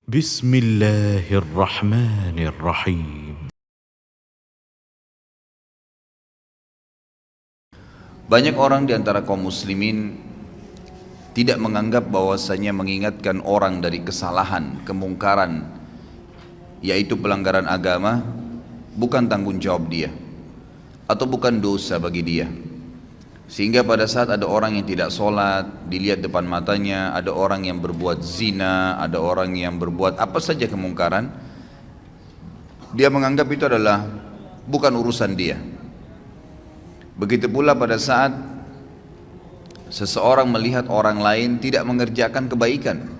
Bismillahirrahmanirrahim. Banyak orang di antara kaum muslimin tidak menganggap bahwasanya mengingatkan orang dari kesalahan, kemungkaran, yaitu pelanggaran agama, bukan tanggung jawab dia atau bukan dosa bagi dia. Sehingga pada saat ada orang yang tidak sholat, dilihat depan matanya, ada orang yang berbuat zina, ada orang yang berbuat apa saja kemungkaran, dia menganggap itu adalah bukan urusan dia. Begitu pula pada saat seseorang melihat orang lain tidak mengerjakan kebaikan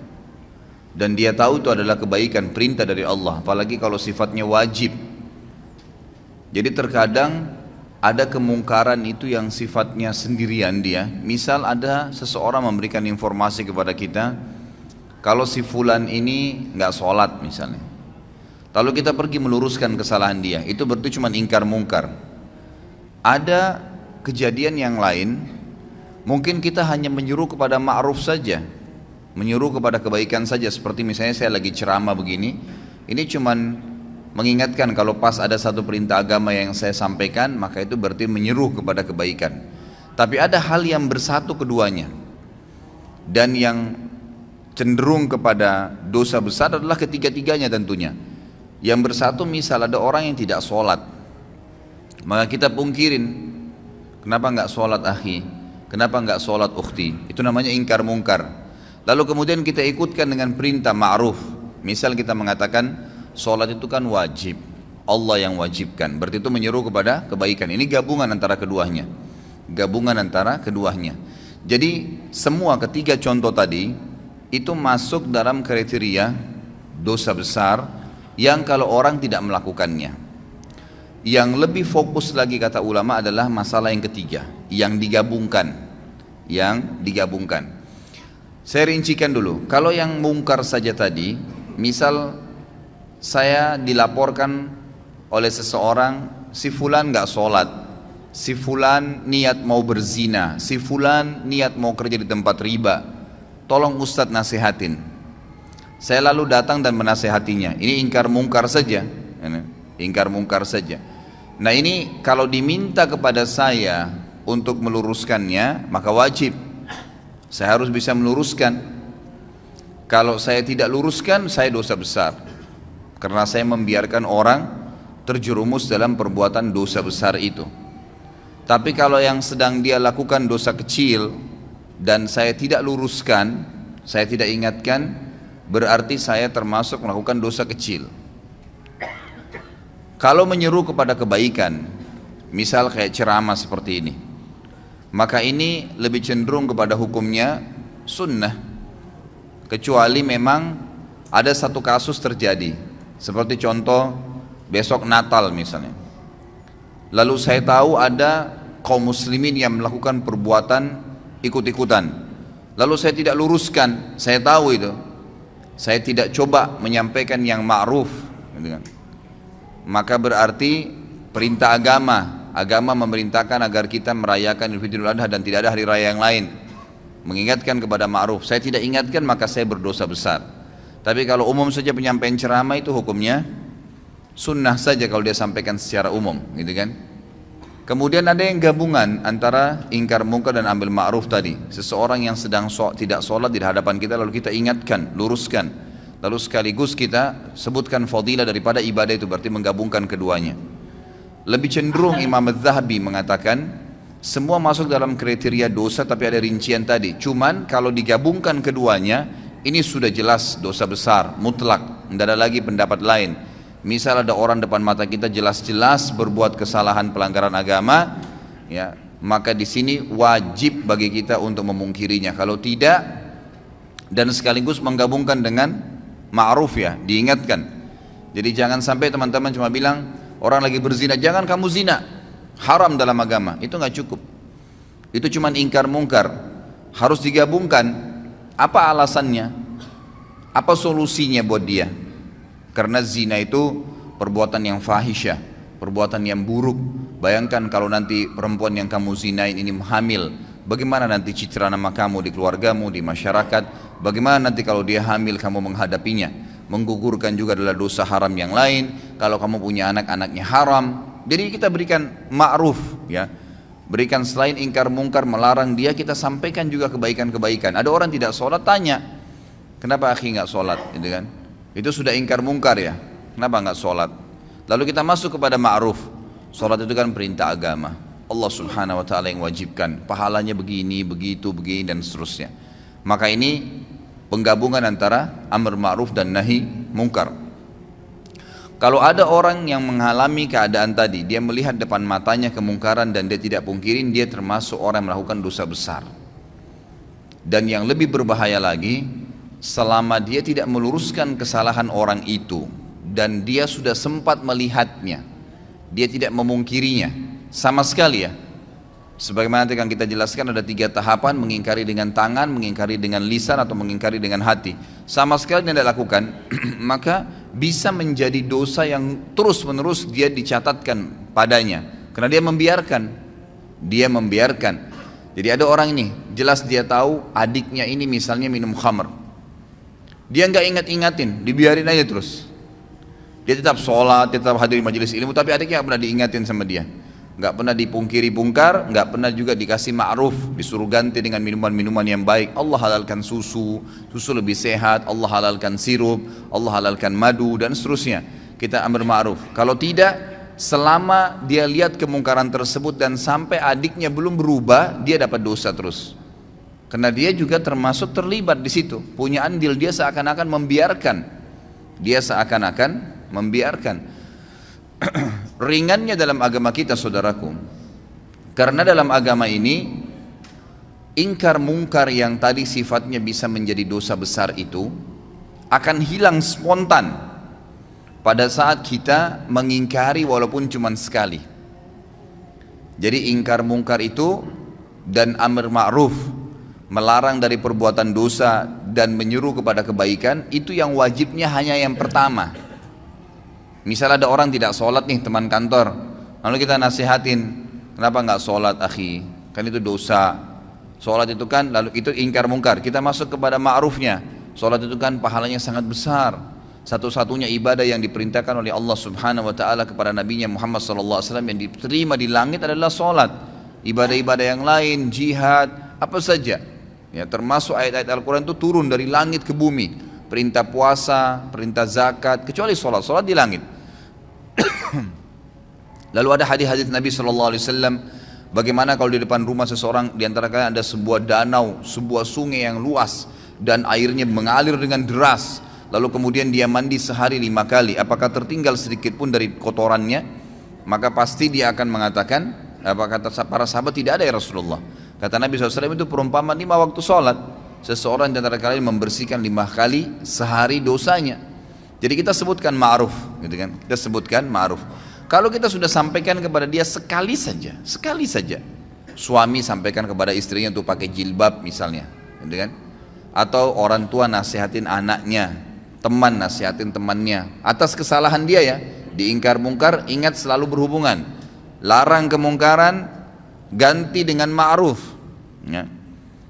dan dia tahu itu adalah kebaikan, perintah dari Allah, apalagi kalau sifatnya wajib. Jadi terkadang ada kemungkaran itu yang sifatnya sendirian dia. Misal ada seseorang memberikan informasi kepada kita, kalau si fulan ini nggak sholat misalnya, lalu kita pergi meluruskan kesalahan dia, itu berarti cuma ingkar mungkar. Ada kejadian yang lain, mungkin kita hanya menyuruh kepada ma'ruf saja, menyuruh kepada kebaikan saja. Seperti misalnya saya lagi ceramah begini, ini cuman mengingatkan kalau pas ada satu perintah agama yang saya sampaikan, maka itu berarti menyeru kepada kebaikan. Tapi ada hal yang bersatu keduanya, dan yang cenderung kepada dosa besar adalah ketiga-tiganya tentunya. Yang bersatu, misal ada orang yang tidak sholat, maka kita pungkirin, kenapa nggak sholat akhi, kenapa nggak sholat ukhti, itu namanya ingkar mungkar. Lalu kemudian kita ikutkan dengan perintah ma'ruf. Misal kita mengatakan sholat itu kan wajib, Allah yang wajibkan, berarti itu menyeru kepada kebaikan. Ini gabungan antara keduanya, gabungan antara keduanya. Jadi semua ketiga contoh tadi itu masuk dalam kriteria dosa besar yang kalau orang tidak melakukannya. Yang lebih fokus lagi kata ulama adalah masalah yang ketiga, yang digabungkan, Saya rincikan dulu. Kalau yang mungkar saja tadi, misal saya dilaporkan oleh seseorang, si fulan nggak sholat, si fulan niat mau berzina, si fulan niat mau kerja di tempat riba, tolong Ustadz nasihatin. Saya lalu datang dan menasehatinya. Ini ingkar mungkar saja, ingkar mungkar saja. Nah ini kalau diminta kepada saya untuk meluruskannya, maka wajib saya harus bisa meluruskan. Kalau saya tidak luruskan, saya dosa besar, karena saya membiarkan orang terjerumus dalam perbuatan dosa besar itu. Tapi kalau yang sedang dia lakukan dosa kecil dan saya tidak luruskan, saya tidak ingatkan, berarti saya termasuk melakukan dosa kecil. Kalau menyeru kepada kebaikan, misal kayak ceramah seperti ini, maka ini lebih cenderung kepada hukumnya sunnah, kecuali memang ada satu kasus terjadi. Seperti contoh besok Natal misalnya, lalu saya tahu ada kaum muslimin yang melakukan perbuatan ikut-ikutan, lalu saya tidak luruskan, saya tahu itu, saya tidak coba menyampaikan yang ma'ruf, gitu kan. Maka berarti perintah agama memerintahkan agar kita merayakan Idul Fitri Idul Adha dan tidak ada hari raya yang lain, mengingatkan kepada ma'ruf. Saya tidak ingatkan, maka saya berdosa besar. Tapi kalau umum saja penyampaian ceramah, itu hukumnya sunnah saja kalau dia sampaikan secara umum, gitu kan. Kemudian ada yang gabungan antara ingkar mungkar dan ambil ma'ruf tadi. Seseorang yang sedang tidak sholat di hadapan kita, lalu kita ingatkan, luruskan, lalu sekaligus kita sebutkan fadilah daripada ibadah itu, berarti menggabungkan keduanya. Lebih cenderung Imam Az-Zahabi mengatakan semua masuk dalam kriteria dosa, tapi ada rincian tadi. Cuman kalau digabungkan keduanya, ini sudah jelas dosa besar, mutlak, tidak ada lagi pendapat lain. Misal ada orang depan mata kita jelas-jelas berbuat kesalahan pelanggaran agama, ya, maka di sini wajib bagi kita untuk memungkirinya. Kalau tidak, dan sekaligus menggabungkan dengan ma'ruf, ya, diingatkan. Jadi jangan sampai teman-teman cuma bilang orang lagi berzina, jangan kamu zina, haram dalam agama. Itu nggak cukup. Itu cuma ingkar mungkar. Harus digabungkan. Apa alasannya? Apa solusinya buat dia? Karena zina itu perbuatan yang fahisyah, perbuatan yang buruk. Bayangkan kalau nanti perempuan yang kamu zinain ini hamil, bagaimana nanti citra nama kamu di keluargamu, di masyarakat? Bagaimana nanti kalau dia hamil kamu menghadapinya? menggugurkan juga adalah dosa haram yang lain. Kalau kamu punya anak, anaknya haram. Jadi kita berikan ma'ruf, ya. Berikan selain ingkar mungkar, melarang dia, kita sampaikan juga kebaikan-kebaikan. Ada orang tidak sholat, tanya, kenapa akhi nggak sholat, gitu kan? Itu sudah ingkar mungkar ya, kenapa nggak sholat? Lalu kita masuk kepada ma'ruf. Sholat itu kan perintah agama, Allah subhanahu wa ta'ala yang wajibkan, pahalanya begini, begitu, begini, dan seterusnya. Maka ini penggabungan antara amr ma'ruf dan nahi mungkar. Kalau ada orang yang mengalami keadaan tadi, dia melihat depan matanya kemungkaran dan dia tidak pungkirin, dia termasuk orang yang melakukan dosa besar. Dan yang lebih berbahaya lagi, selama dia tidak meluruskan kesalahan orang itu dan dia sudah sempat melihatnya, dia tidak memungkirinya sama sekali ya. Sebagaimana nanti akan kita jelaskan, ada 3 tahapan: mengingkari dengan tangan, mengingkari dengan lisan, atau mengingkari dengan hati. Sama sekali tidak lakukan, maka bisa menjadi dosa yang terus menerus dia dicatatkan padanya, karena dia membiarkan. Jadi ada orang ini, jelas dia tahu adiknya ini misalnya minum khamr, dia nggak ingat-ingatin, dibiarin aja terus. Dia tetap sholat, dia tetap hadir di majelis ilmu, tapi adiknya nggak pernah diingatin sama dia, nggak pernah dipungkiri bungkar, nggak pernah juga dikasih ma'ruf, disuruh ganti dengan minuman-minuman yang baik. Allah halalkan susu lebih sehat, Allah halalkan sirup, Allah halalkan madu, dan seterusnya. Kita amr ma'ruf. Kalau tidak, selama dia lihat kemungkaran tersebut dan sampai adiknya belum berubah, dia dapat dosa terus. Karena dia juga termasuk terlibat di situ, punya andil, dia seakan-akan membiarkan. Ringannya dalam agama kita, saudaraku, karena dalam agama ini ingkar mungkar yang tadi sifatnya bisa menjadi dosa besar itu akan hilang spontan pada saat kita mengingkari walaupun cuma sekali. Jadi ingkar mungkar itu dan amr ma'ruf, melarang dari perbuatan dosa dan menyuruh kepada kebaikan, itu yang wajibnya hanya yang pertama. Misal ada orang tidak sholat nih, teman kantor, lalu kita nasihatin, kenapa nggak sholat akhi, kan itu dosa. Sholat itu kan, lalu itu ingkar mungkar. Kita masuk kepada ma'rufnya, sholat itu kan pahalanya sangat besar, satu-satunya ibadah yang diperintahkan oleh Allah subhanahu wa ta'ala kepada nabinya Muhammad sallallahu alaihi wasallam yang diterima di langit adalah sholat. Ibadah-ibadah yang lain, jihad, apa saja ya, termasuk ayat-ayat Al-Quran itu turun dari langit ke bumi. Perintah puasa, perintah zakat, kecuali sholat di langit. Lalu ada hadis-hadis Nabi SAW, bagaimana kalau di depan rumah seseorang, di antara kalian ada sebuah danau, sebuah sungai yang luas dan airnya mengalir dengan deras, lalu kemudian dia mandi sehari 5 kali, apakah tertinggal sedikit pun dari kotorannya? Maka pasti dia akan mengatakan, apa kata para sahabat, tidak ada ya Rasulullah. Kata Nabi SAW, itu perumpamaan 5 waktu sholat. Seseorang di antara kalian membersihkan 5 kali sehari dosanya. Jadi kita sebutkan ma'ruf, gitu kan? Kita sebutkan ma'ruf. Kalau kita sudah sampaikan kepada dia sekali saja, suami sampaikan kepada istrinya untuk pakai jilbab misalnya, gitu kan? Atau orang tua nasihatin anaknya, teman nasihatin temannya atas kesalahan dia ya, diingkar mungkar, ingat selalu berhubungan. Larang kemungkaran, ganti dengan ma'ruf. Ya.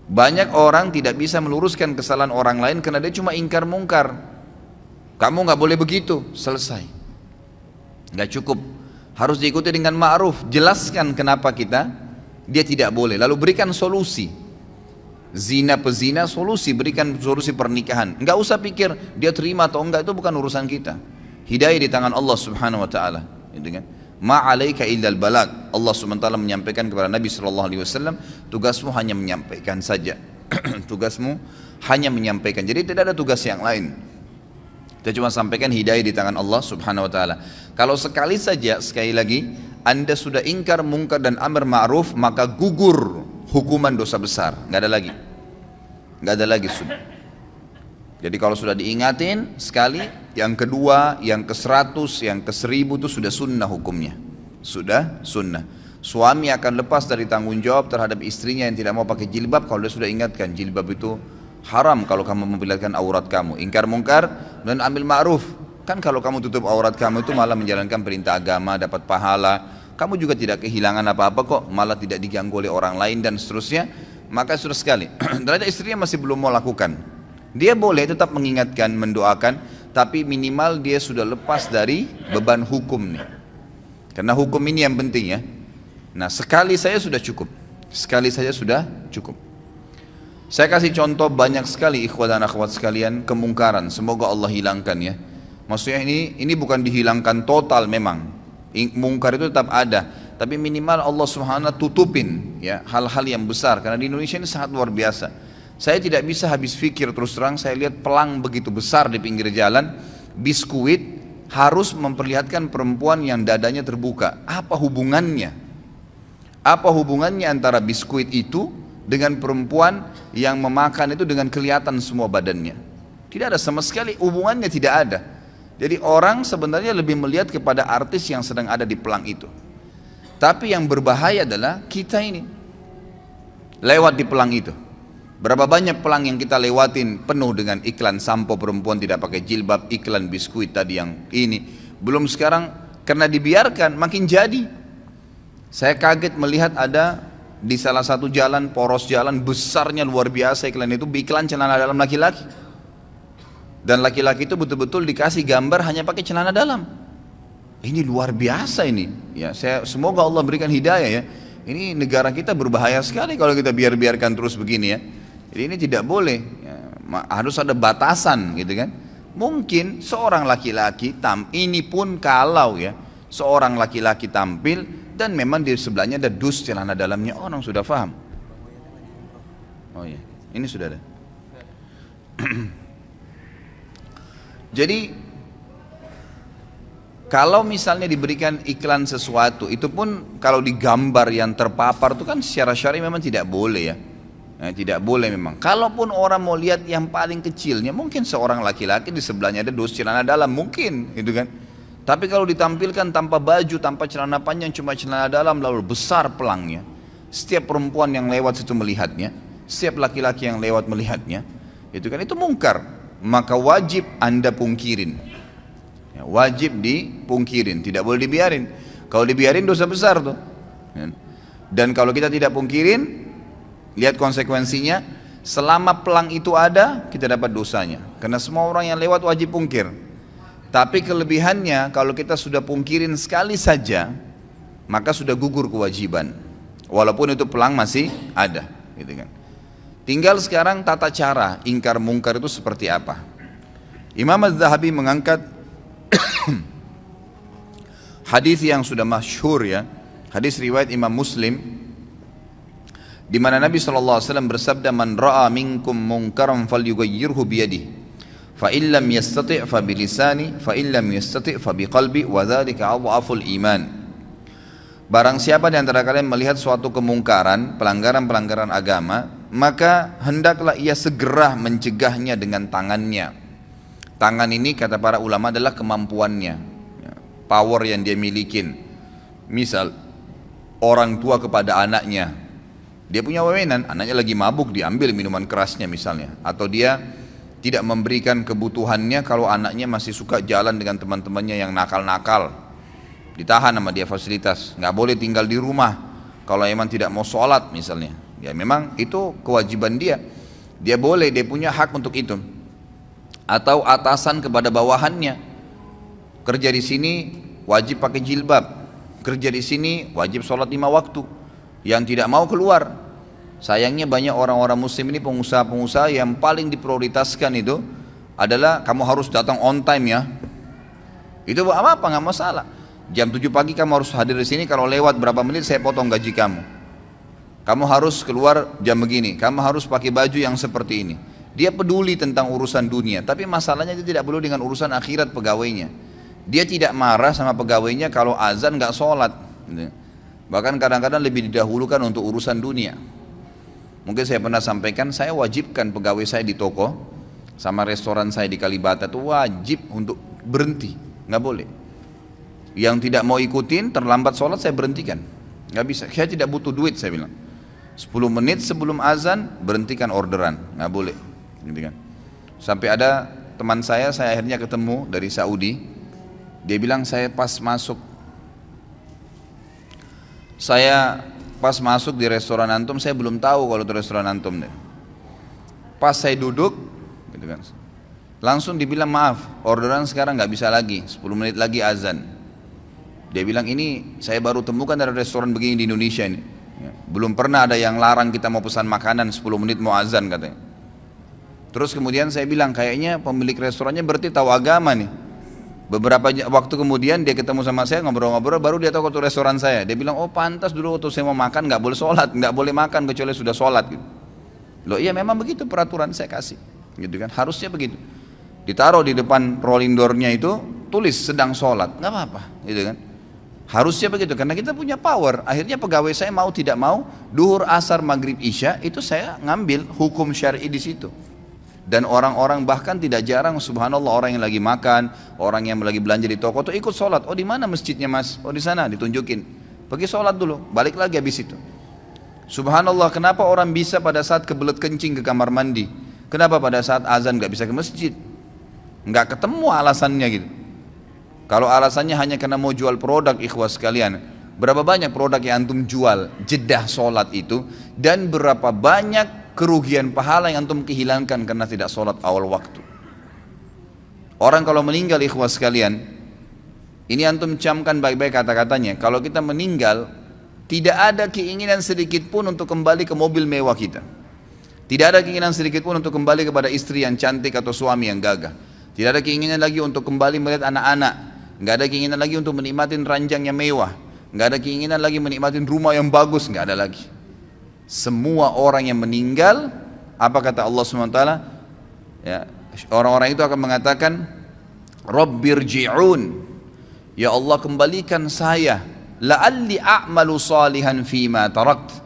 Banyak orang tidak bisa meluruskan kesalahan orang lain karena dia cuma ingkar mungkar. Kamu nggak boleh begitu, selesai. Nggak cukup, harus diikuti dengan ma'ruf. Jelaskan kenapa dia tidak boleh, lalu berikan solusi. Zina pezina, solusi, berikan solusi pernikahan. Nggak usah pikir dia terima atau enggak, itu bukan urusan kita. Hidayah di tangan Allah subhanahu wa ta'ala, gitu kan? Ma'alaika illal balag. Allah SWT menyampaikan kepada Nabi SAW, tugasmu hanya menyampaikan saja. Tugasmu hanya menyampaikan, jadi tidak ada tugas yang lain. Kita cuma sampaikan, hidayah di tangan Allah subhanahu wa ta'ala. Kalau sekali saja, sekali lagi, Anda sudah ingkar mungkar dan amr ma'ruf, maka gugur hukuman dosa besar. Nggak ada lagi sudah. Jadi kalau sudah diingatin sekali, yang kedua, yang ke-100, yang ke-1000 itu sudah sunnah hukumnya. Sudah sunnah. Suami akan lepas dari tanggung jawab terhadap istrinya yang tidak mau pakai jilbab kalau dia sudah ingatkan, jilbab itu haram kalau kamu memperlihatkan aurat kamu. Ingkar mungkar dan ambil ma'ruf. Kan kalau kamu tutup aurat kamu itu malah menjalankan perintah agama, dapat pahala. Kamu juga tidak kehilangan apa-apa kok, malah tidak diganggu oleh orang lain dan seterusnya. Maka sudah sekali. Ternyata istrinya masih belum mau lakukan. Dia boleh tetap mengingatkan, mendoakan, tapi minimal dia sudah lepas dari beban hukum nih. Karena hukum ini yang penting ya. Nah, sekali saja sudah cukup. Sekali saja sudah cukup. Saya kasih contoh banyak sekali ikhwan dan akhwat sekalian kemungkaran. Semoga Allah hilangkan ya. Maksudnya ini bukan dihilangkan total memang. Mungkar itu tetap ada, tapi minimal Allah Subhanahu tutupin ya hal-hal yang besar. Karena di Indonesia ini sangat luar biasa. Saya tidak bisa habis pikir terus terang, saya lihat pelang begitu besar di pinggir jalan, biskuit harus memperlihatkan perempuan yang dadanya terbuka. Apa hubungannya? Apa hubungannya antara biskuit itu dengan perempuan yang memakan itu dengan kelihatan semua badannya? Tidak ada sama sekali, hubungannya tidak ada. Jadi orang sebenarnya lebih melihat kepada artis yang sedang ada di pelang itu. Tapi yang berbahaya adalah kita ini lewat di pelang itu. Berapa banyak pelang yang kita lewatin penuh dengan iklan sampo perempuan tidak pakai jilbab, iklan biskuit tadi yang ini. Belum sekarang karena dibiarkan makin jadi. Saya kaget melihat ada di salah satu jalan, poros jalan besarnya luar biasa iklan itu, iklan celana dalam laki-laki. Dan laki-laki itu betul-betul dikasih gambar hanya pakai celana dalam. Ini luar biasa ini. Ya, semoga Allah berikan hidayah ya. Ini negara kita berbahaya sekali kalau kita biarkan terus begini ya. Jadi ini tidak boleh. Ya, harus ada batasan gitu kan. Mungkin seorang laki-laki ini pun kalau ya seorang laki-laki tampil dan memang di sebelahnya ada dus celana dalamnya, orang sudah paham. Oh iya, ini sudah ada. Jadi kalau misalnya diberikan iklan sesuatu, itu pun kalau digambar yang terpapar itu kan secara syar'i memang tidak boleh ya. Tidak boleh memang. Kalaupun orang mau lihat yang paling kecilnya, mungkin seorang laki-laki di sebelahnya ada dus celana dalam, mungkin gitu kan. Tapi kalau ditampilkan tanpa baju, tanpa celana panjang, cuma celana dalam, lalu besar pelangnya, setiap perempuan yang lewat situ melihatnya, setiap laki-laki yang lewat melihatnya, itu kan itu mungkar. Maka wajib Anda pungkirin ya, wajib dipungkirin, tidak boleh dibiarin. Kalau dibiarin dosa besar tuh. Dan kalau kita tidak pungkirin, lihat konsekuensinya, selama pelang itu ada kita dapat dosanya, karena semua orang yang lewat wajib pungkir. Tapi kelebihannya kalau kita sudah pungkirin sekali saja, maka sudah gugur kewajiban, walaupun itu pelang masih ada gitu kan. Tinggal sekarang tata cara ingkar mungkar itu seperti apa. Imam Az-Zahabi mengangkat hadis yang sudah masyhur ya, hadis riwayat Imam Muslim, di mana Nabi SAW bersabda, man ra'a minkum munkaran falyughayyirhu biyadihi, fa illam yastati' fa bilisani, fa illam yastati' fa biqalbi, wa dzalika adhaful iman. Barang siapa di antara kalian melihat suatu kemungkaran, pelanggaran-pelanggaran agama, maka hendaklah ia segera mencegahnya dengan tangannya. Tangan ini kata para ulama adalah kemampuannya, power yang dia milikin. Misal orang tua kepada anaknya, dia punya wewenang, anaknya lagi mabuk diambil minuman kerasnya misalnya, atau dia tidak memberikan kebutuhannya kalau anaknya masih suka jalan dengan teman-temannya yang nakal-nakal, ditahan sama dia fasilitas, nggak boleh tinggal di rumah kalau emang tidak mau sholat misalnya. Ya memang itu kewajiban dia, dia boleh, dia punya hak untuk itu. Atau atasan kepada bawahannya, kerja di sini wajib pakai jilbab, kerja di sini wajib sholat 5 waktu, yang tidak mau keluar. Sayangnya banyak orang-orang muslim ini, pengusaha-pengusaha yang paling diprioritaskan itu adalah kamu harus datang on time ya. Itu apa nggak masalah. Jam 7 pagi kamu harus hadir di sini, kalau lewat berapa menit saya potong gaji kamu. Kamu harus keluar jam begini, kamu harus pakai baju yang seperti ini. Dia peduli tentang urusan dunia, tapi masalahnya dia tidak peduli dengan urusan akhirat pegawainya. Dia tidak marah sama pegawainya kalau azan nggak sholat. Bahkan kadang-kadang lebih didahulukan untuk urusan dunia. Mungkin saya pernah sampaikan, saya wajibkan pegawai saya di toko sama restoran saya di Kalibata itu wajib untuk berhenti, nggak boleh. Yang tidak mau ikutin terlambat sholat saya berhentikan, nggak bisa. Saya tidak butuh duit, saya bilang. 10 menit sebelum azan berhentikan orderan, nggak boleh, gitu kan. Sampai ada teman saya akhirnya ketemu dari Saudi, dia bilang saya pas masuk di restoran antum, saya belum tahu kalau itu restoran antum deh. Pas saya duduk, gitu kan, Langsung dibilang maaf, orderan sekarang nggak bisa lagi, 10 menit lagi azan. Dia bilang ini saya baru temukan ada restoran begini di Indonesia ini. Ya, belum pernah ada yang larang kita mau pesan makanan 10 menit mau azan katanya. Terus kemudian saya bilang kayaknya pemilik restorannya berarti tahu agama nih. Beberapa waktu kemudian dia ketemu sama saya ngobrol-ngobrol, baru dia tahu waktu restoran saya. Dia bilang, oh pantas dulu waktu saya mau makan nggak boleh sholat, nggak boleh makan kecuali sudah sholat. Gitu. Loh iya memang begitu peraturan saya kasih, gitu kan? Harusnya begitu. Ditaruh di depan rolling door-nya itu tulis sedang sholat, nggak apa-apa, gitu kan? Harusnya begitu karena kita punya power. Akhirnya pegawai saya mau tidak mau, duhur, asar, maghrib, isya itu saya ngambil hukum syar'i di situ. Dan orang-orang bahkan tidak jarang subhanallah orang yang lagi makan, orang yang lagi belanja di toko tuh ikut sholat. Oh di mana masjidnya mas? Oh di sana, ditunjukin. Pergi sholat dulu, balik lagi habis itu. Subhanallah kenapa orang bisa pada saat kebelet kencing ke kamar mandi? Kenapa pada saat azan gak bisa ke masjid? Nggak ketemu alasannya gitu. Kalau alasannya hanya karena mau jual produk ikhwas sekalian, berapa banyak produk yang antum jual jedah sholat itu, dan berapa banyak kerugian pahala yang antum kehilangkan karena tidak sholat awal waktu. Orang kalau meninggal ikhwas sekalian, ini antum camkan baik-baik kata-katanya. Kalau kita meninggal, tidak ada keinginan sedikit pun untuk kembali ke mobil mewah kita. Tidak ada keinginan sedikit pun untuk kembali kepada istri yang cantik atau suami yang gagah. Tidak ada keinginan lagi untuk kembali melihat anak-anak. Nggak ada keinginan lagi untuk menikmati ranjang yang mewah. Nggak ada keinginan lagi menikmati rumah yang bagus. Nggak ada lagi. Semua orang yang meninggal, apa kata Allah SWT? Ya, orang-orang itu akan mengatakan, Rabbirji'un, ya Allah kembalikan saya, la'alli a'malu salihan fima tarakt.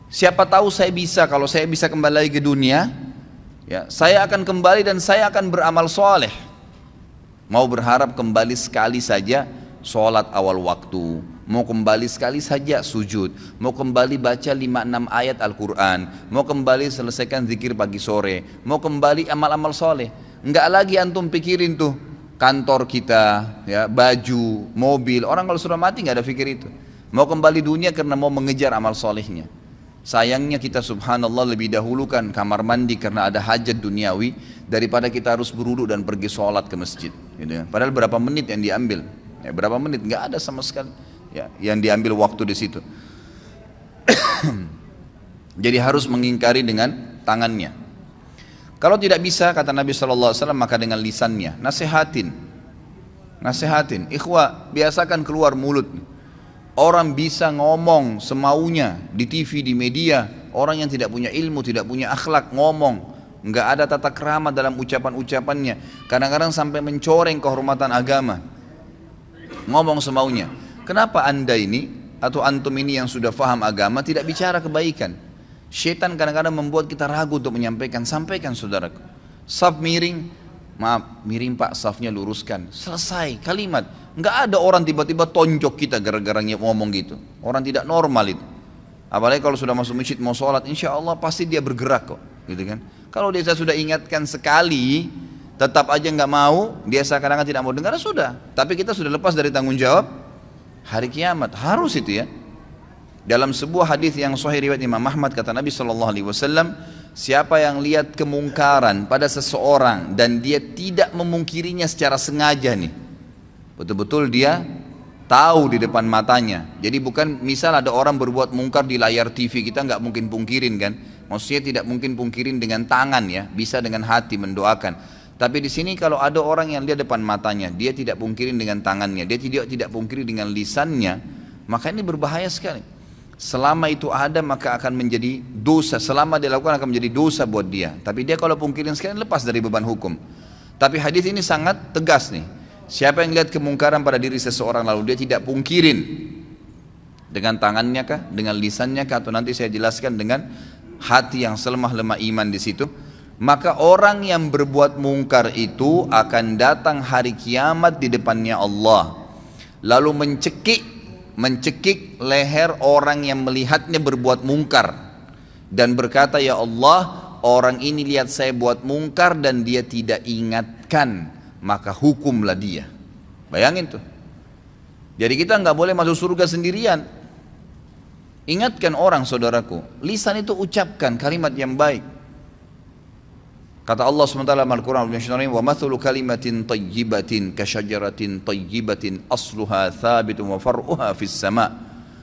Siapa tahu saya bisa, kalau saya bisa kembali lagi ke dunia, ya, saya akan kembali dan saya akan beramal soleh. Mau berharap kembali sekali saja sholat awal waktu, mau kembali sekali saja sujud, mau kembali baca 5-6 ayat Al-Quran, mau kembali selesaikan zikir pagi sore, mau kembali amal-amal soleh. Enggak lagi antum pikirin tuh kantor kita, ya, baju, mobil. Orang kalau sudah mati nggak ada pikir itu. Mau kembali dunia karena mau mengejar amal solehnya. Sayangnya kita subhanallah lebih dahulukan kamar mandi karena ada hajat duniawi daripada kita harus berwudu dan pergi sholat ke masjid. Gitu ya. Padahal berapa menit yang diambil? Ya, berapa menit? Nggak ada sama sekali. Ya, yang diambil waktu di situ. Jadi harus mengingkari dengan tangannya. Kalau tidak bisa kata Nabi SAW maka dengan lisannya. Nasihatin. Ikhwah biasakan keluar mulut. Orang bisa ngomong semaunya di TV, di media. Orang yang tidak punya ilmu, tidak punya akhlak ngomong. Nggak ada tata krama dalam ucapan-ucapannya. Kadang-kadang sampai mencoreng kehormatan agama. Ngomong semaunya. Kenapa anda ini atau antum ini yang sudah faham agama tidak bicara kebaikan? Syaitan kadang-kadang membuat kita ragu untuk menyampaikan. Sampaikan saudaraku. Saf miring, maaf miring pak, safnya luruskan. Selesai kalimat. Nggak ada orang tiba-tiba tonjok kita gara-gara ngomong gitu. Orang tidak normal itu. Apalagi kalau sudah masuk masjid mau sholat, insya Allah pasti dia bergerak kok, gitu kan? Kalau dia sudah ingatkan sekali, tetap aja nggak mau, dia seakan-akan tidak mau dengar, sudah. Tapi kita sudah lepas dari tanggung jawab hari kiamat, harus itu ya. Dalam sebuah hadis yang sahih riwayat Imam Ahmad kata Nabi SAW, siapa yang lihat kemungkaran pada seseorang dan dia tidak memungkirinya secara sengaja nih, betul-betul dia tahu di depan matanya. Jadi bukan misal ada orang berbuat mungkar di layar TV, kita nggak mungkin pungkirin kan? Maksudnya tidak mungkin pungkirin dengan tangan ya, bisa dengan hati mendoakan. Tapi di sini kalau ada orang yang lihat depan matanya, dia tidak pungkirin dengan tangannya, dia tidak pungkiri dengan lisannya, maka ini berbahaya sekali. Selama itu ada maka akan menjadi dosa, selama dia lakukan akan menjadi dosa buat dia. Tapi dia kalau pungkirin sekali lepas dari beban hukum. Tapi hadis ini sangat tegas nih. Siapa yang lihat kemungkaran pada diri seseorang lalu dia tidak pungkirin dengan tangannya kah, dengan lisannya kah, atau nanti saya jelaskan dengan hati yang selemah-lemah iman di situ, maka orang yang berbuat mungkar itu akan datang hari kiamat di depannya Allah, lalu mencekik leher orang yang melihatnya berbuat mungkar dan berkata, ya Allah, orang ini lihat saya buat mungkar dan dia tidak ingatkan, maka hukumlah dia. Bayangin tuh. Jadi kita nggak boleh masuk surga sendirian. Ingatkan orang saudaraku, lisan itu ucapkan kalimat yang baik. Kata Allah SWT dalam Al-Quran, wa mathulu kalimatin tayyibatin kasyajaratin tayyibatin asluha thabitun wa far'uha fis sama.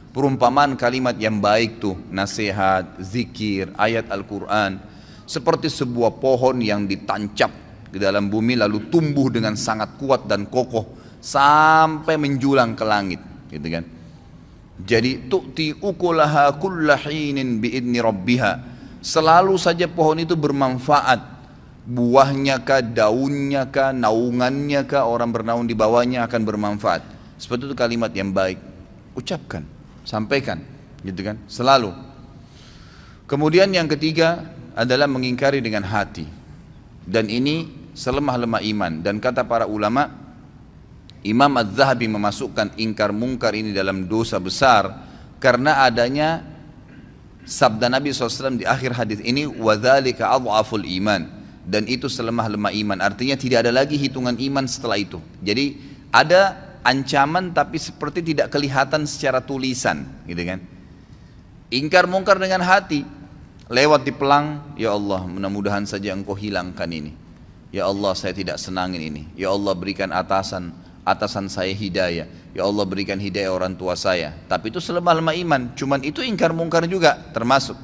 Perumpamaan kalimat yang baik tuh, nasihat, zikir, ayat Al-Quran, seperti sebuah pohon yang ditancap di dalam bumi lalu tumbuh dengan sangat kuat dan kokoh sampai menjulang ke langit, gitu kan. Jadi tu'ti ukulaha kulla hinin bi'idni rabbiha. Selalu saja pohon itu bermanfaat. Buahnya kah, daunnya kah, naungannya kah, orang bernaung di bawahnya akan bermanfaat. Seperti itu kalimat yang baik. Ucapkan, sampaikan, gitu kan, selalu. Kemudian yang ketiga adalah mengingkari dengan hati. Dan ini selemah-lemah iman. Dan kata para ulama, Imam Az-Zahabi memasukkan ingkar mungkar ini dalam dosa besar karena adanya sabda Nabi SAW di akhir hadis ini, وَذَلِكَ أَضْعَفُ الْإِيمَانِ, dan itu selemah-lemah iman. Artinya tidak ada lagi hitungan iman setelah itu. Jadi ada ancaman tapi seperti tidak kelihatan secara tulisan, gitu kan. Ingkar mungkar dengan hati, lewat di pelang, ya Allah mudah-mudahan saja engkau hilangkan ini. Ya Allah saya tidak senangin ini. Ya Allah berikan atasan saya hidayah. Ya Allah berikan hidayah orang tua saya. Tapi itu selemah-lemah iman. Cuman itu ingkar mungkar juga termasuk.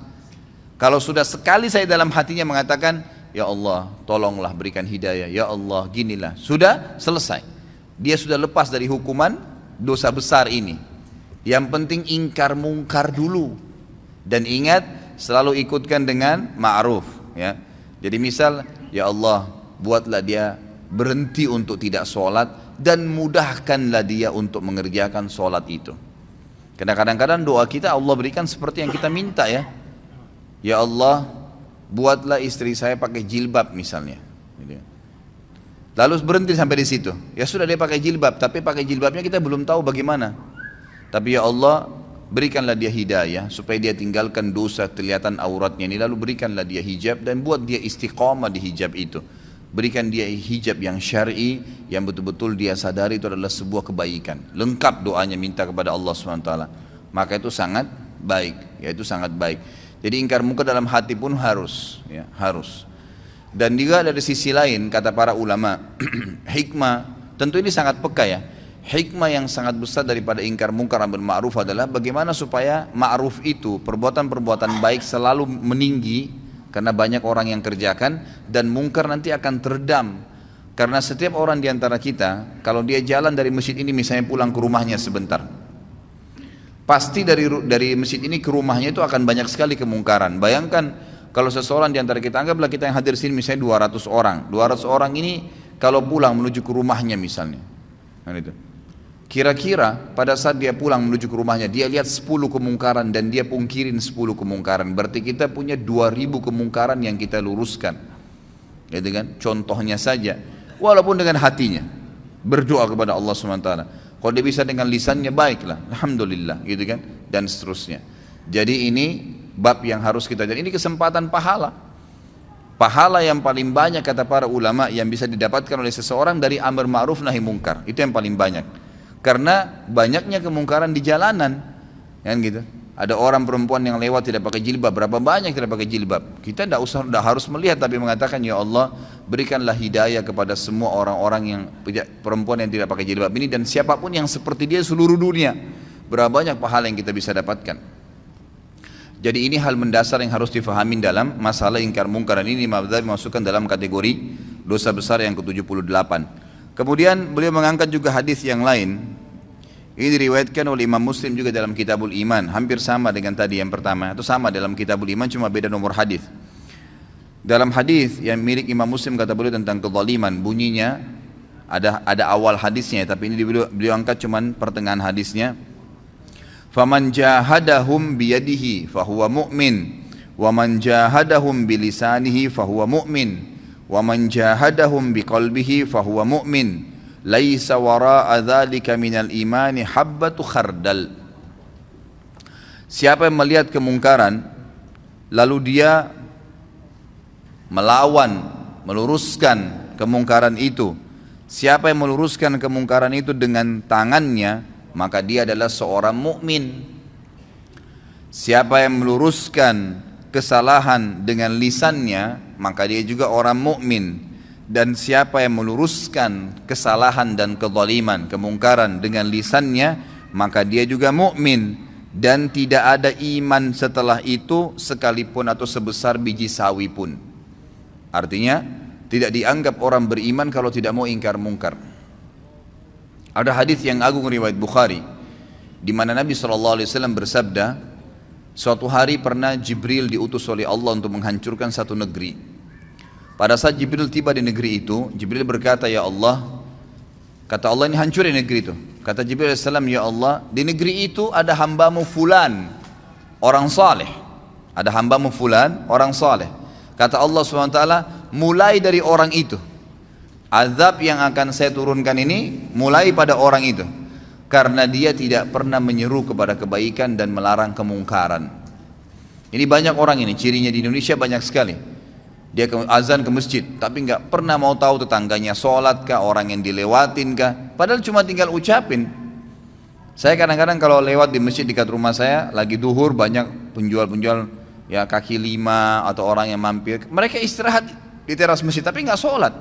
Kalau sudah sekali saya dalam hatinya mengatakan, ya Allah tolonglah berikan hidayah, ya Allah ginilah, sudah selesai. Dia sudah lepas dari hukuman dosa besar ini. Yang penting ingkar mungkar dulu. Dan ingat selalu ikutkan dengan ma'ruf, ya. Jadi misal, ya Allah buatlah dia berhenti untuk tidak sholat dan mudahkanlah dia untuk mengerjakan sholat itu. Karena kadang-kadang doa kita Allah berikan seperti yang kita minta, ya. Ya Allah buatlah istri saya pakai jilbab misalnya. Lalu berhenti sampai di situ. Ya sudah dia pakai jilbab, tapi pakai jilbabnya kita belum tahu bagaimana. Tapi ya Allah berikanlah dia hidayah supaya dia tinggalkan dosa kelihatan auratnya ini. Lalu berikanlah dia hijab dan buat dia istiqamah di hijab itu. Berikan dia hijab yang syar'i yang betul-betul dia sadari itu adalah sebuah kebaikan. Lengkap doanya minta kepada Allah SWT. Maka itu sangat baik. Ya itu sangat baik. Jadi ingkar mungkar dalam hati pun harus, ya, harus. Dan juga dari sisi lain kata para ulama, hikmah, tentu ini sangat peka ya. Hikmah yang sangat besar daripada ingkar mungkar amar ma'ruf adalah bagaimana supaya ma'ruf itu, perbuatan-perbuatan baik selalu meninggi karena banyak orang yang kerjakan, dan mungkar nanti akan teredam. Karena setiap orang di antara kita, kalau dia jalan dari masjid ini misalnya pulang ke rumahnya sebentar, pasti dari masjid ini ke rumahnya itu akan banyak sekali kemungkaran. Bayangkan kalau seseorang di antara kita, anggaplah kita yang hadir sini misalnya 200 orang. 200 orang ini kalau pulang menuju ke rumahnya misalnya. Nah, itu. Kira-kira pada saat dia pulang menuju ke rumahnya, dia lihat 10 kemungkaran dan dia pungkirin 10 kemungkaran. Berarti kita punya 2000 kemungkaran yang kita luruskan. Gitu kan? Contohnya saja. Walaupun dengan hatinya. Berdoa kepada Allah SWT. Kalau dia bisa dengan lisannya baiklah, alhamdulillah, gitu kan, dan seterusnya. Jadi ini bab yang harus kita jadi. Ini kesempatan pahala. Pahala yang paling banyak kata para ulama yang bisa didapatkan oleh seseorang dari amar ma'ruf nahi mungkar. Itu yang paling banyak. Karena banyaknya kemungkaran di jalanan, kan gitu. Ada orang perempuan yang lewat tidak pakai jilbab, berapa banyak tidak pakai jilbab. Kita tidak harus melihat, tapi mengatakan ya Allah berikanlah hidayah kepada semua orang-orang yang perempuan yang tidak pakai jilbab ini, dan siapapun yang seperti dia seluruh dunia. Berapa banyak pahala yang kita bisa dapatkan. Jadi ini hal mendasar yang harus difahami dalam masalah ingkar mungkar. Ini Imam Az-Zahabi masukkan dalam kategori dosa besar yang ke-78. Kemudian beliau mengangkat juga hadis yang lain. Ini diriwayatkan oleh Imam Muslim juga dalam Kitabul Iman, hampir sama dengan tadi yang pertama. Itu sama dalam Kitabul Iman, cuma beda nomor hadis. Dalam hadis yang milik Imam Muslim kata beliau tentang kezaliman, bunyinya ada awal hadisnya, tapi ini beliau angkat cuma pertengahan hadisnya. Faman jahadahum biyadihi fahuwa mu'min, wa man jahadahum bilisanihi fahuwa mu'min, wa man jahadahum biqalbihi fahuwa mu'min. Laisa wara'a dzalika minal imani habbatu khardal. Siapa yang melihat kemungkaran lalu dia melawan, meluruskan kemungkaran itu, siapa yang meluruskan kemungkaran itu dengan tangannya, maka dia adalah seorang mukmin. Siapa yang meluruskan kesalahan dengan lisannya, maka dia juga orang mukmin. Dan siapa yang meluruskan kesalahan dan kezaliman, kemungkaran dengan lisannya, maka dia juga mukmin. Dan tidak ada iman setelah itu sekalipun atau sebesar biji sawi pun. Artinya tidak dianggap orang beriman kalau tidak mau ingkar mungkar. Ada hadis yang agung riwayat Bukhari di mana Nabi SAW bersabda, suatu hari pernah Jibril diutus oleh Allah untuk menghancurkan satu negeri. Pada saat Jibril tiba di negeri itu, Jibril berkata, ya Allah, kata Allah, ini hancurin negeri itu. Kata Jibril AS, ya Allah, di negeri itu ada hambamu fulan, orang saleh. Ada hambamu fulan, orang saleh. Kata Allah SWT, mulai dari orang itu. Azab yang akan saya turunkan ini mulai pada orang itu. Karena dia tidak pernah menyeru kepada kebaikan dan melarang kemungkaran. Ini banyak orang ini, cirinya di Indonesia banyak sekali. Dia azan ke masjid, tapi nggak pernah mau tahu tetangganya sholat kah, orang yang dilewatin kah, padahal cuma tinggal ucapin. Saya kadang-kadang kalau lewat di masjid dekat rumah saya, lagi duhur, banyak penjual-penjual ya kaki lima atau orang yang mampir, mereka istirahat di teras masjid, tapi nggak sholat.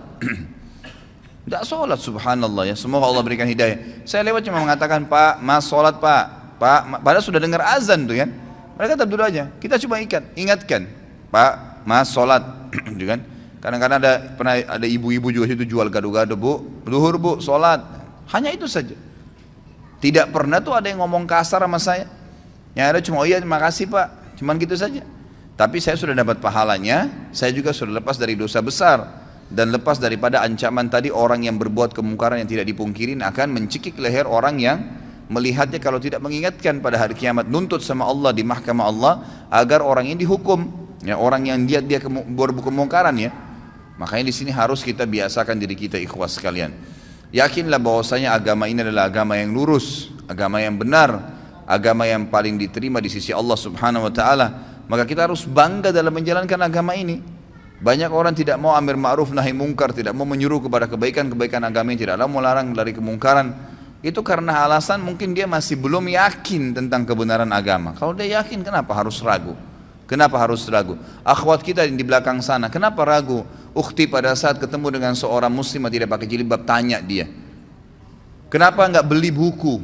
Nggak sholat, subhanallah ya, semoga Allah berikan hidayah. Saya lewat cuma mengatakan, Pak, Mas sholat Pak, padahal sudah dengar azan tuh kan, mereka tetap duduk aja. Kita coba ingatkan, Pak, Mas sholat. Kan? Kadang-kadang ada ibu-ibu juga situ jual gado-gado, Bu, duhur Bu, sholat. Hanya itu saja. Tidak pernah tuh ada yang ngomong kasar sama saya. Yang ada cuma, oh iya terima kasih Pak, cuman gitu saja. Tapi saya sudah dapat pahalanya, saya juga sudah lepas dari dosa besar. Dan lepas daripada ancaman tadi, orang yang berbuat kemungkaran yang tidak dipungkirin akan mencekik leher orang yang melihatnya kalau tidak mengingatkan pada hari kiamat, nuntut sama Allah di mahkamah Allah agar orang ini dihukum. Ya, orang yang dia berbuat kemungkaran ya. Makanya di sini harus kita biasakan diri kita, ikhwas sekalian. Yakinlah bahwasanya agama ini adalah agama yang lurus, agama yang benar, agama yang paling diterima di sisi Allah Subhanahu wa taala. Maka kita harus bangga dalam menjalankan agama ini. Banyak orang tidak mau amar ma'ruf nahi mungkar, tidak mau menyuruh kepada kebaikan agama yang tidak mau larang dari kemungkaran. Itu karena alasan mungkin dia masih belum yakin tentang kebenaran agama. Kalau dia yakin, kenapa harus ragu? Kenapa harus ragu? Akhwat kita di belakang sana, kenapa ragu? Ukhti pada saat ketemu dengan seorang muslimah tidak pakai jilbab, tanya dia, kenapa enggak beli buku?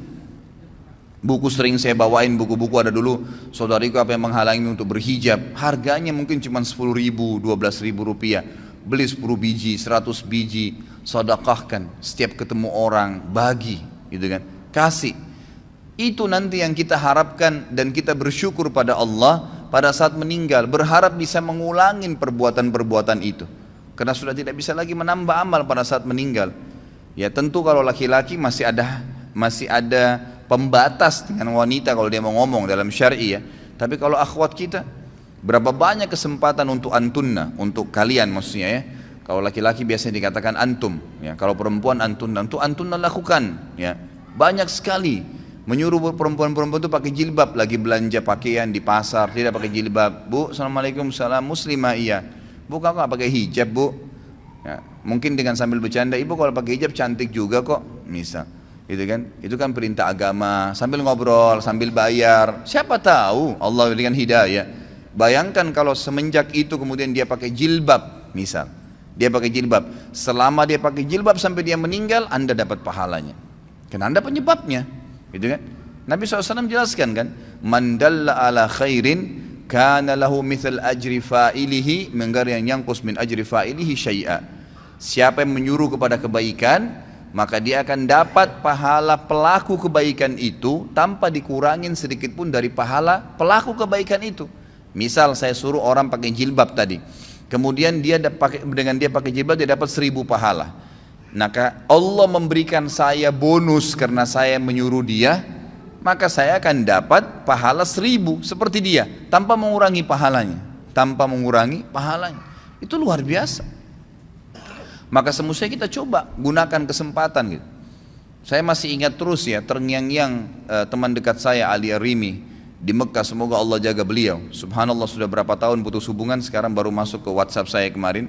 Buku sering saya bawain, buku-buku ada dulu, saudariku apa yang menghalangi untuk berhijab, harganya mungkin cuma 10 ribu, 12 ribu rupiah. Beli 10 biji, 100 biji, sedekahkan, setiap ketemu orang, bagi, gitu kan, kasih. Itu nanti yang kita harapkan dan kita bersyukur pada Allah pada saat meninggal, berharap bisa mengulangi perbuatan-perbuatan itu. Karena sudah tidak bisa lagi menambah amal pada saat meninggal. Ya tentu kalau laki-laki masih ada pembatas dengan wanita kalau dia mau ngomong dalam syar'i ya. Tapi kalau akhwat kita, berapa banyak kesempatan untuk antunna, untuk kalian maksudnya ya. Kalau laki-laki biasanya dikatakan antum, ya. Kalau perempuan antunna, untuk antunna lakukan, ya. Banyak sekali. Menyuruh perempuan-perempuan itu pakai jilbab, lagi belanja pakaian di pasar tidak pakai jilbab. Bu, assalamualaikum, salam, muslimah iya. Bu, kakak pakai hijab Bu. Ya, mungkin dengan sambil bercanda, ibu kalau pakai hijab cantik juga kok, misal. Itu kan perintah agama. Sambil ngobrol, sambil bayar. Siapa tahu Allah berikan hidayah. Bayangkan kalau semenjak itu kemudian dia pakai jilbab, misal. Dia pakai jilbab. Selama dia pakai jilbab sampai dia meninggal, Anda dapat pahalanya. Karena Anda penyebabnya. Gitu kan? Nabi SAW jelaskan kan, man dalla ala khairin kana lahu mithal ajri fa'ilihi min ghairi an yanqus min ajri fa'ilihi syai'a. Siapa yang menyuruh kepada kebaikan, maka dia akan dapat pahala pelaku kebaikan itu tanpa dikurangin sedikit pun dari pahala pelaku kebaikan itu. Misal saya suruh orang pakai jilbab tadi, kemudian dengan dia pakai jilbab dia dapat 1000 pahala. Maka Allah memberikan saya bonus karena saya menyuruh dia, maka saya akan dapat pahala 1000 seperti dia tanpa mengurangi pahalanya. Itu luar biasa. Maka semestinya kita coba gunakan kesempatan gitu. Saya masih ingat terus ya, terngiang-ngiang teman dekat saya Ali Arimi di Mekah, semoga Allah jaga beliau. Subhanallah sudah berapa tahun putus hubungan, sekarang baru masuk ke WhatsApp saya kemarin.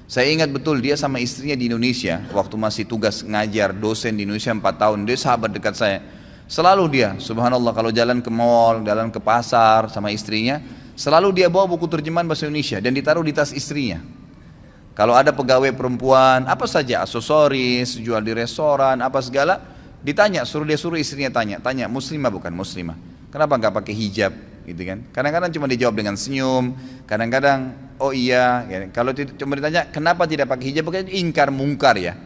Saya ingat betul dia sama istrinya di Indonesia, waktu masih tugas ngajar dosen di Indonesia 4 tahun, dia sahabat dekat saya. Selalu dia, subhanallah kalau jalan ke mall, jalan ke pasar sama istrinya, selalu dia bawa buku terjemahan bahasa Indonesia dan ditaruh di tas istrinya. Kalau ada pegawai perempuan, apa saja, aksesoris, jual di restoran, apa segala, ditanya, dia suruh istrinya tanya muslimah bukan muslimah. Kenapa nggak pakai hijab, gitu kan? Kadang-kadang cuma dijawab dengan senyum, kadang-kadang oh iya. Ya. Kalau cuma ditanya kenapa tidak pakai hijab, bukan ingkar mungkar ya.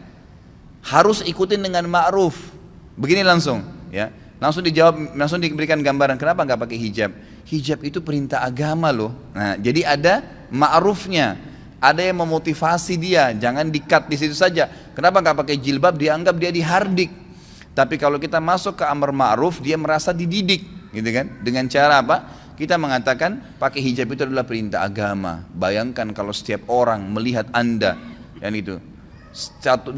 Harus ikutin dengan ma'ruf. Begini langsung, ya. Langsung dijawab, langsung diberikan gambaran kenapa nggak pakai hijab. Hijab itu perintah agama loh. Nah, jadi ada ma'rufnya. Ada yang memotivasi dia, jangan di-cut di situ saja. Kenapa nggak pakai jilbab? Dianggap dia dihardik. Tapi kalau kita masuk ke amar ma'ruf, dia merasa dididik, gitu kan? Dengan cara apa? Kita mengatakan pakai hijab itu adalah perintah agama. Bayangkan kalau setiap orang melihat Anda, dan itu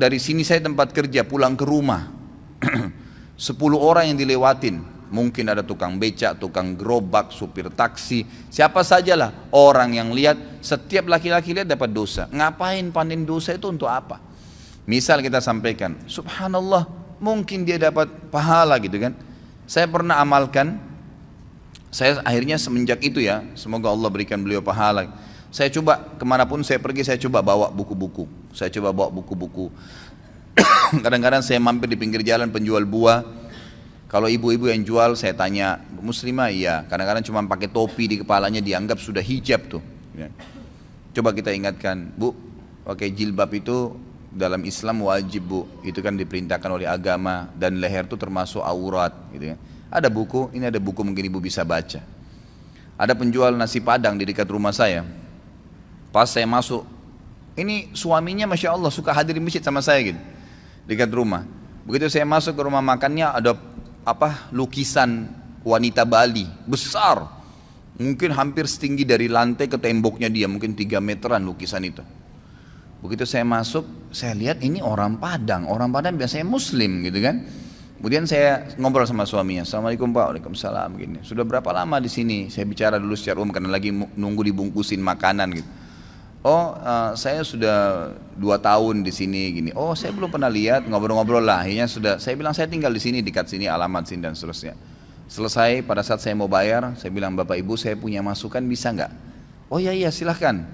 dari sini saya tempat kerja, pulang ke rumah, 10 orang yang dilewatin. Mungkin ada tukang becak, tukang gerobak, supir taksi, siapa sajalah orang yang lihat, setiap laki-laki lihat dapat dosa. Ngapain panen dosa itu untuk apa? Misal kita sampaikan, subhanallah, mungkin dia dapat pahala gitu kan. Saya pernah amalkan, saya akhirnya semenjak itu ya, semoga Allah berikan beliau pahala. Saya coba kemanapun saya pergi, saya coba bawa buku-buku. Saya coba bawa buku-buku. Kadang-kadang saya mampir di pinggir jalan penjual buah. Kalau ibu-ibu yang jual saya tanya, muslimah iya. Kadang-kadang cuma pakai topi di kepalanya dianggap sudah hijab tuh. Coba kita ingatkan, bu, pakai jilbab itu dalam Islam wajib bu. Itu kan diperintahkan oleh agama dan leher itu termasuk aurat. Gitu kan. Ada buku, ini ada buku mungkin ibu bisa baca. Ada penjual nasi padang di dekat rumah saya. Pas saya masuk, ini suaminya masya Allah suka hadir di masjid sama saya gitu, dekat rumah. Begitu saya masuk ke rumah makannya ada lukisan wanita Bali besar, mungkin hampir setinggi dari lantai ke temboknya dia, mungkin 3 meteran lukisan itu. Begitu saya masuk, saya lihat ini orang Padang biasanya Muslim gitu kan. Kemudian saya ngobrol sama suaminya, assalamualaikum pak, waalaikumsalam gini. Sudah berapa lama di sini? Saya bicara dulu secara umum karena lagi nunggu dibungkusin makanan gitu. Oh saya sudah 2 tahun di sini gini. Oh saya belum pernah lihat, ngobrol-ngobrol lah. Akhirnya sudah, saya bilang saya tinggal di sini, dekat sini, alamat sini dan seterusnya. Selesai pada saat saya mau bayar, saya bilang bapak ibu saya punya masukan bisa nggak? Oh iya silahkan.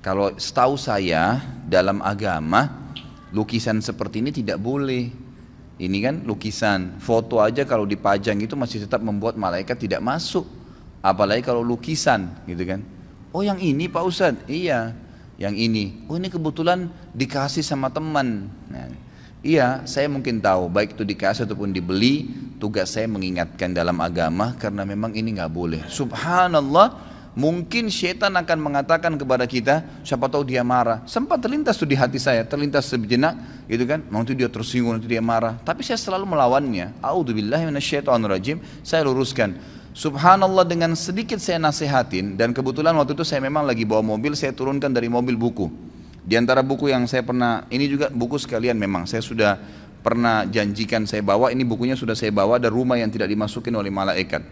Kalau setahu saya dalam agama lukisan seperti ini tidak boleh. Ini kan lukisan, foto aja kalau dipajang itu masih tetap membuat malaikat tidak masuk. Apalagi kalau lukisan gitu kan. Oh yang ini Pak Ustadz, iya yang ini. Oh ini kebetulan dikasih sama teman. Nah, iya saya mungkin tahu, baik itu dikasih ataupun dibeli, tugas saya mengingatkan dalam agama karena memang ini nggak boleh. Subhanallah, mungkin syaitan akan mengatakan kepada kita, siapa tahu dia marah. Sempat terlintas tuh di hati saya, terlintas sejenak gitu kan, nanti dia tersinggung, nanti dia marah. Tapi saya selalu melawannya. A'udzubillahi minasyaitonirrajim, saya luruskan. Subhanallah, dengan sedikit saya nasihatin, dan kebetulan waktu itu saya memang lagi bawa mobil, saya turunkan dari mobil buku. Di antara buku yang saya pernah, ini juga buku sekalian memang, saya sudah pernah janjikan saya bawa, ini bukunya sudah saya bawa, ada rumah yang tidak dimasukin oleh malaikat.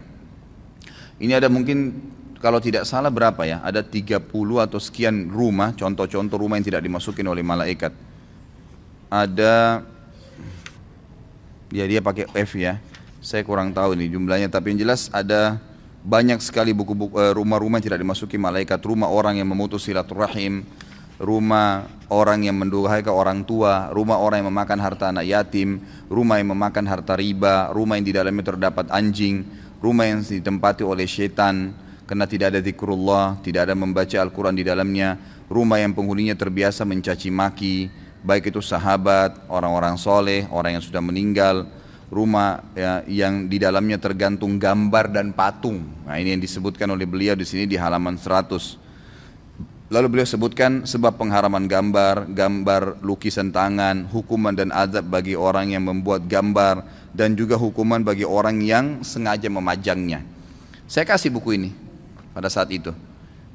Ini ada mungkin, kalau tidak salah berapa ya, ada 30 atau sekian rumah, contoh-contoh rumah yang tidak dimasukin oleh malaikat. Ada, dia pakai F ya. Saya kurang tahu ini jumlahnya, tapi yang jelas ada banyak sekali buku-buku rumah-rumah yang tidak dimasuki malaikat. Rumah orang yang memutus silaturahim, rumah orang yang mendurhaka orang tua, rumah orang yang memakan harta anak yatim, rumah yang memakan harta riba, rumah yang di dalamnya terdapat anjing, rumah yang ditempati oleh syaitan karena tidak ada zikrullah, tidak ada membaca Al-Quran di dalamnya, rumah yang penghuninya terbiasa mencaci maki, baik itu sahabat, orang-orang soleh, orang yang sudah meninggal, rumah ya, yang di dalamnya tergantung gambar dan patung. Nah ini yang disebutkan oleh beliau di sini di halaman 100. Lalu beliau sebutkan sebab pengharaman gambar lukisan tangan, hukuman dan azab bagi orang yang membuat gambar, dan juga hukuman bagi orang yang sengaja memajangnya. Saya kasih buku ini pada saat itu.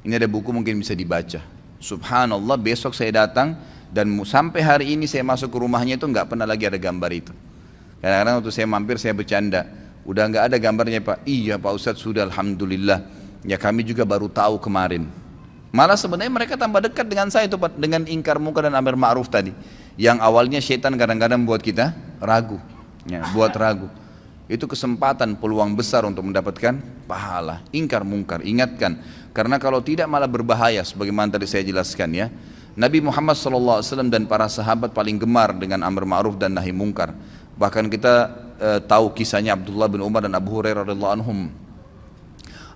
Ini ada buku mungkin bisa dibaca. Subhanallah, besok saya datang dan sampai hari ini saya masuk ke rumahnya itu nggak pernah lagi ada gambar itu. Kadang-kadang waktu saya mampir saya bercanda, udah nggak ada gambarnya Pak. Iya Pak Ustadz sudah, alhamdulillah. Ya kami juga baru tahu kemarin. Malah sebenarnya mereka tambah dekat dengan saya itu Pak, dengan ingkar munkar dan amar ma'ruf tadi. Yang awalnya syaitan kadang-kadang buat kita ragu, ya, buat ragu. Itu kesempatan, peluang besar untuk mendapatkan pahala. Ingkar munkar, ingatkan. Karena kalau tidak malah berbahaya, sebagaimana tadi saya jelaskan ya. Nabi Muhammad SAW dan para sahabat paling gemar dengan amar ma'ruf dan nahi mungkar. Bahkan kita tahu kisahnya Abdullah bin Umar dan Abu Hurairah radhiyallahu anhum.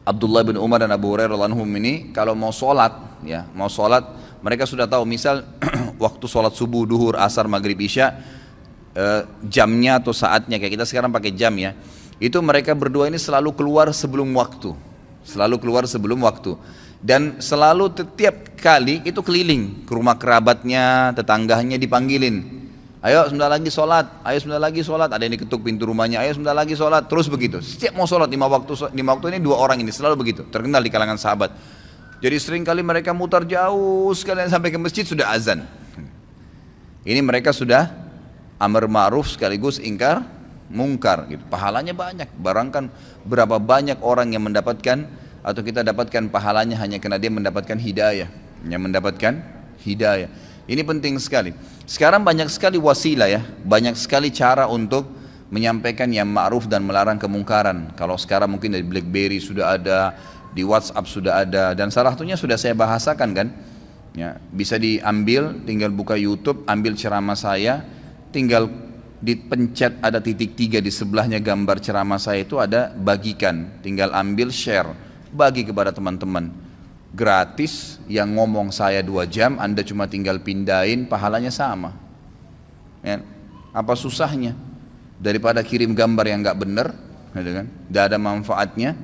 Abdullah bin Umar dan Abu Hurairah radhiyallahu anhum ini kalau mau sholat, ya mau sholat, mereka sudah tahu misal waktu sholat subuh, duhur, asar, maghrib, isya, jamnya atau saatnya kayak kita sekarang pakai jam ya. Itu mereka berdua ini selalu keluar sebelum waktu, selalu keluar sebelum waktu. Dan selalu setiap kali itu keliling ke rumah kerabatnya, tetangganya dipanggilin. Ayo sebentar lagi sholat, ayo sebentar lagi sholat. Ada yang diketuk pintu rumahnya, ayo sebentar lagi sholat. Terus begitu. Setiap mau sholat lima waktu ini dua orang ini selalu begitu. Terkenal di kalangan sahabat. Jadi sering kali mereka mutar jauh sekalian sampai ke masjid sudah azan. Ini mereka sudah amar ma'ruf sekaligus ingkar mungkar. Gitu. Pahalanya banyak. Barangkan berapa banyak orang yang mendapatkan atau kita dapatkan pahalanya hanya karena dia mendapatkan hidayah, yang mendapatkan hidayah. Ini penting sekali. Sekarang banyak sekali wasilah ya, banyak sekali cara untuk menyampaikan yang ma'ruf dan melarang kemungkaran. Kalau sekarang mungkin dari BlackBerry sudah ada, di WhatsApp sudah ada, dan salah satunya sudah saya bahasakan kan. Ya, bisa diambil, tinggal buka YouTube, ambil ceramah saya, tinggal dipencet ada titik 3 di sebelahnya gambar ceramah saya itu ada bagikan, tinggal ambil share. Bagi kepada teman-teman gratis, yang ngomong saya 2 jam Anda cuma tinggal pindahin, pahalanya sama ya. Apa susahnya daripada kirim gambar yang gak benar gitu kan, gak ada manfaatnya.